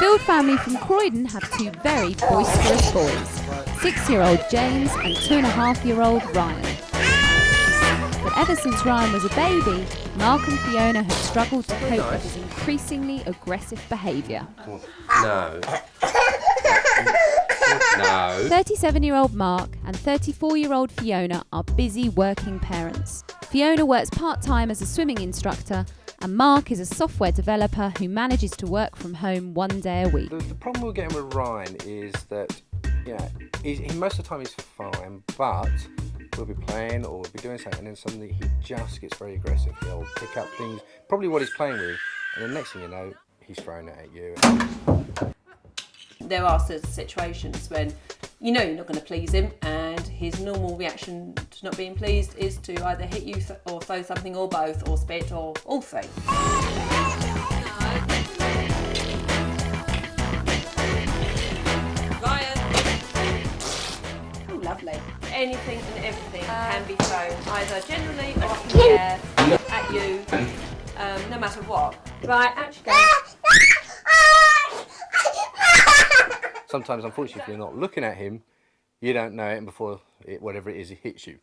Field family from Croydon have two very boisterous boys, 6-year-old James and 2.5-year-old Ryan. But ever since Ryan was a baby, Mark and Fiona have struggled to cope with his increasingly aggressive behaviour. No. No. 37-year-old Mark and 34-year-old Fiona are busy working parents. Fiona works part-time as a swimming instructor, and Mark is a software developer who manages to work from home 1 day a week. The problem we're getting with Ryan is that, he most of the time he's fine, but we'll be playing or we'll be doing something, and then suddenly he just gets very aggressive. He'll pick up things, probably what he's playing with, and the next thing you know, he's throwing it at you. There are certain situations when you know you're not going to please him, and his normal reaction to not being pleased is to either hit you or throw something, or both, or spit, or all three. Ryan! Oh, lovely. Anything and everything can be thrown, either generally or up in the air, at you, no matter what. Right, actually go. Sometimes, unfortunately, if you're not looking at him, you don't know it before whatever it is, it hits you.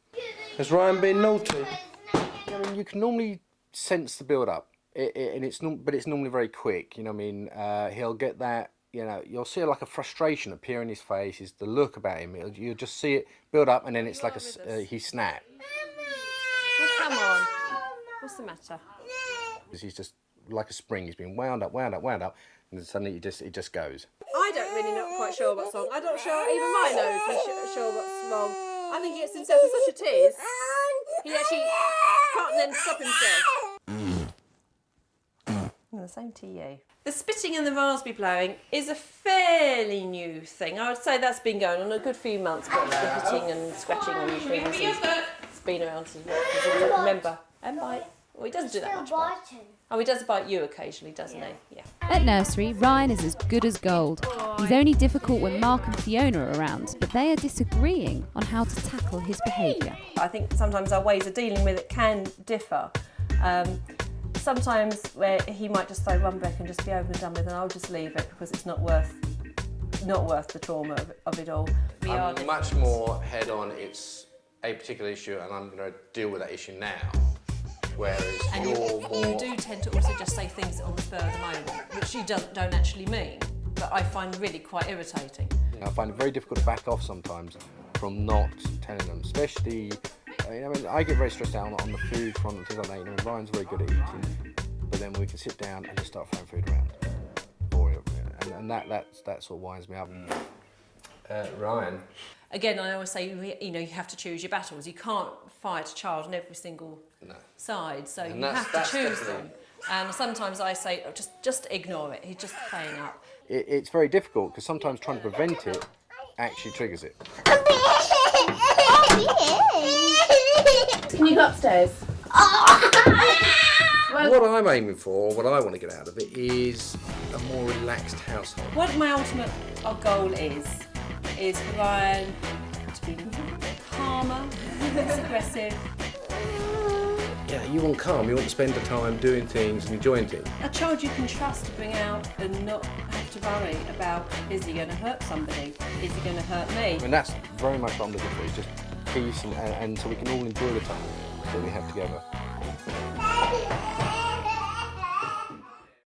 Has Ryan been naughty? I mean, you can normally sense the build-up, but it's normally very quick. You know what I mean? He'll get that. You'll see like a frustration appear in his face. Is the look about him? You'll just see it build up, and then it's like he snap. Oh, come on. What's the matter? He's just like a spring. He's been wound up, and then suddenly it just goes. I don't really not quite sure what's wrong. I'm not sure even my nose is sure what's wrong. I think he gets himself in such a tears. He actually can't then stop himself. The same to you. The spitting and the raspberry blowing is a fairly new thing. I would say that's been going on a good few months, but the hitting and scratching and things it's been around since I can remember. And bite. Well, he doesn't do that much. Oh, he does bite you occasionally, doesn't he? Yeah. At nursery, Ryan is as good as gold. He's only difficult when Mark and Fiona are around, but they are disagreeing on how to tackle his behaviour. I think sometimes our ways of dealing with it can differ. Sometimes where he might just throw one brick and just be over and done with, and I'll just leave it because it's not worth the trauma of it all. I'm much more head-on. It's a particular issue, and I'm going to deal with that issue now. Whereas you do tend to also just say things on the spur of the moment, which you don't actually mean, but I find really quite irritating. I find it very difficult to back off sometimes from not telling them, especially, I get very stressed out on the food front and things like that. Ryan's very good at eating, but then we can sit down and just start throwing food around. And that sort of winds me up. Ryan? Again, I always say, you have to choose your battles. You can't fight a child on every single side, so you have to choose them. And sometimes I say, just ignore it. He's just playing up. It's very difficult because sometimes trying to prevent it actually triggers it. Can you go upstairs? What I'm aiming for, what I want to get out of it, is a more relaxed household. What my ultimate goal is for Ryan to be calmer, less aggressive. Yeah, you want calm, you want to spend the time doing things and enjoying things. A child you can trust to bring out and not have to worry about, is he going to hurt somebody? Is he going to hurt me? And that's very much what I'm looking for, is just peace and so we can all enjoy the time that we have together.